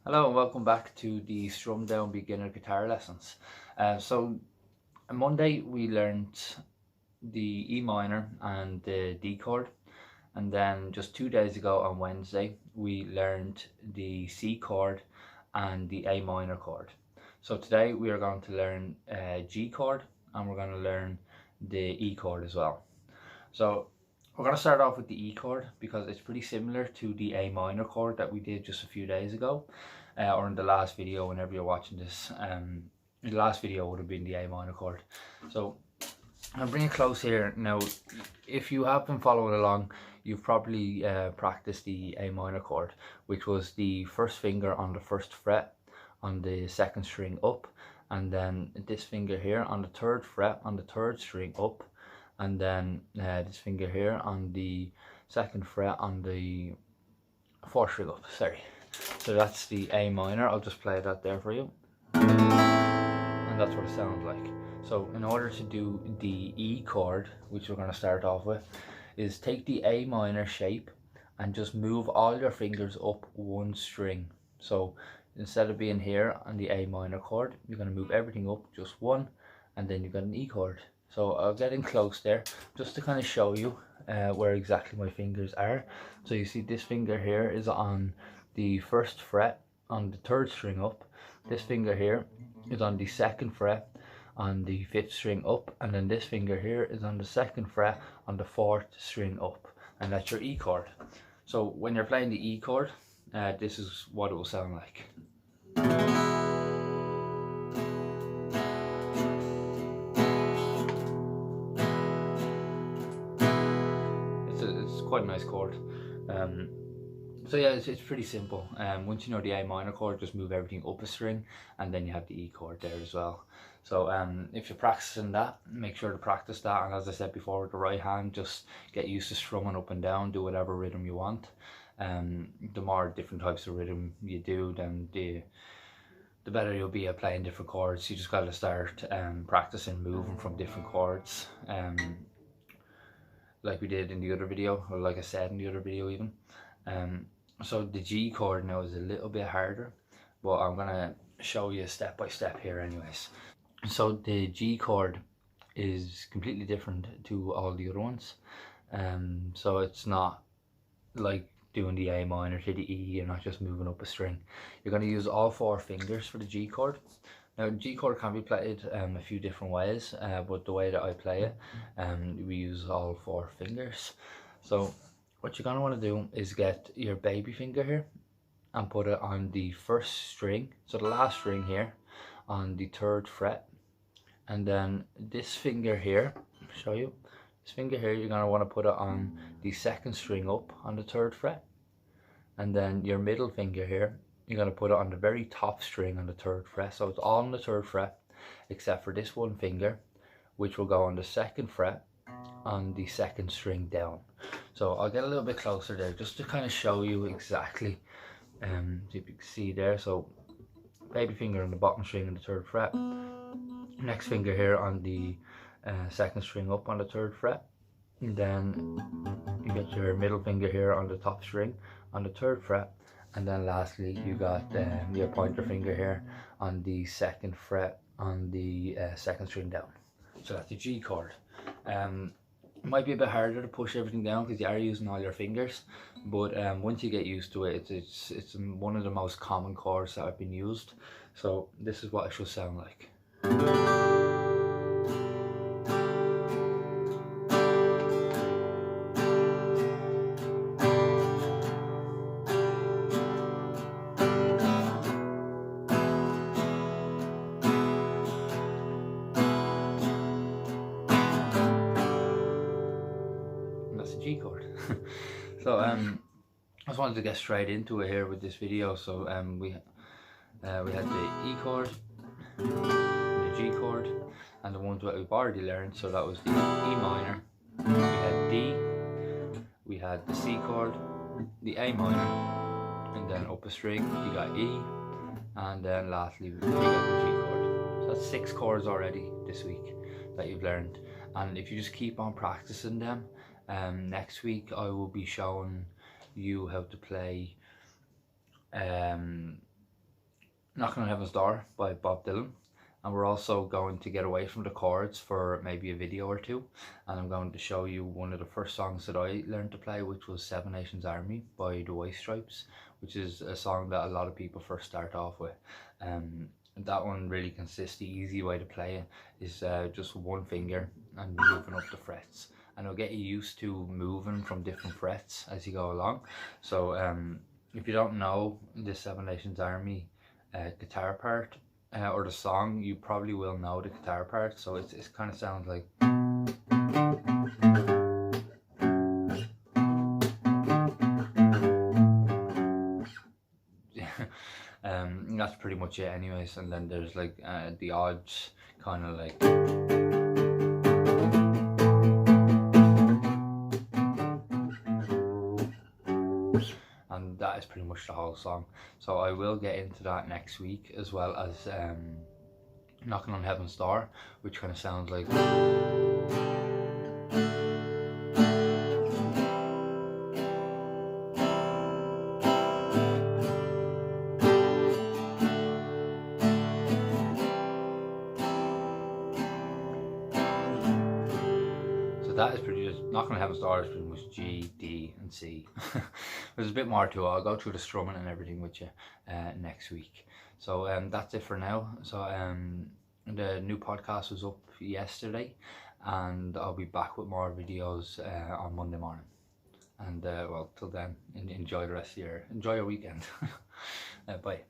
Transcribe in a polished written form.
Hello and welcome back to the Strum Down Beginner Guitar Lessons. So on Monday we learned the E minor and the D chord, and then just 2 days ago on Wednesday we learned the C chord and the A minor chord. So today we are going to learn G chord, and we're going to learn the E chord as well. So we're going to start off with the E chord because it's pretty similar to the A minor chord that we did just a few days ago, or in the last video whenever you're watching this. The last video would have been the A minor chord. So I'll bring it close here. Now, if you have been following along, you've probably practiced the A minor chord, which was the first finger on the first fret on the second string up, and then this finger here on the third fret on the third string up, and then this finger here on the second fret on the fourth string up, sorry. So that's the A minor. I'll just play that there for you, and that's what it sounds like. So in order to do the E chord, which we're going to start off with, is take the A minor shape and just move all your fingers up one string. So instead of being here on the A minor chord, you're going to move everything up just one, and then you've got an E chord. So I'll get in close there just to kind of show you where exactly my fingers are. So you see this finger here is on the first fret on the third string up. This finger here is on the second fret on the fifth string up, and then this finger here is on the second fret on the fourth string up, and that's your E chord. So when you're playing the E chord, this is what it will sound like. It's quite a nice chord. So yeah, it's pretty simple. Once you know the A minor chord, just move everything up a string, and then you have the E chord there as well. So if you're practicing that, make sure to practice that. And as I said before, with the right hand, just get used to strumming up and down, do whatever rhythm you want. The more different types of rhythm you do, then the better you'll be at playing different chords. You just got to start practicing moving from different chords, like we did in the other video, or like I said in the other video even. So the G chord now is a little bit harder, but I'm gonna show you step by step here anyways. So the G chord is completely different to all the other ones. So it's not like doing the A minor to the E, you're not just moving up a string. You're going to use all four fingers for the G chord. Now G chord can be played a few different ways, but the way that I play it, we use all four fingers. So what you're going to want to do is get your baby finger here and put it on the first string, so the last string here, on the third fret, and then this finger here, I'll show you, this finger here, you're going to want to put it on the second string up on the third fret, and then your middle finger here, you're going to put it on the very top string on the third fret. So it's all on the third fret except for this one finger, which will go on the second fret on the second string down. So I'll get a little bit closer there just to kind of show you exactly, if you can see there. So baby finger on the bottom string on the third fret, next finger here on the second string up on the third fret, and then you get your middle finger here on the top string on the third fret, and then lastly you got your pointer finger here on the second fret on the second string down. So that's the G chord. It might be a bit harder to push everything down because you are using all your fingers, but once you get used to it, it's one of the most common chords that have been used. So this is what it should sound like. That's the G chord. So I just wanted to get straight into it here with this video. So we had the E chord, the G chord, and the ones that we've already learned. So that was the E minor, we had D, we had the C chord, the A minor, and then up a string you got E, and then lastly we got the G chord. So that's 6 chords already this week that you've learned, and if you just keep on practicing them, next week I will be showing you how to play Knocking on Heaven's Door by Bob Dylan. And we're also going to get away from the chords for maybe a video or two, and I'm going to show you one of the first songs that I learned to play, which was Seven Nations Army by the White Stripes, which is a song that a lot of people first start off with. That one really consists, the easy way to play it is just one finger and moving up the frets, and it'll get you used to moving from different frets as you go along. So if you don't know the Seven Nations Army guitar part, or the song, you probably will know the guitar part. So it kind of sounds like that's pretty much it anyways. And then there's like the odds kind of like, and that is pretty much the whole song. So I will get into that next week, as well as Knocking on Heaven's Door, which kind of sounds like, that is pretty, just Knocking on Heaven's Door is pretty much G, D and C. There's a bit more to it. I'll go through the strumming and everything with you next week. So that's it for now. So the new podcast was up yesterday, and I'll be back with more videos on Monday morning. And well, till then, enjoy the rest of enjoy your weekend. Bye.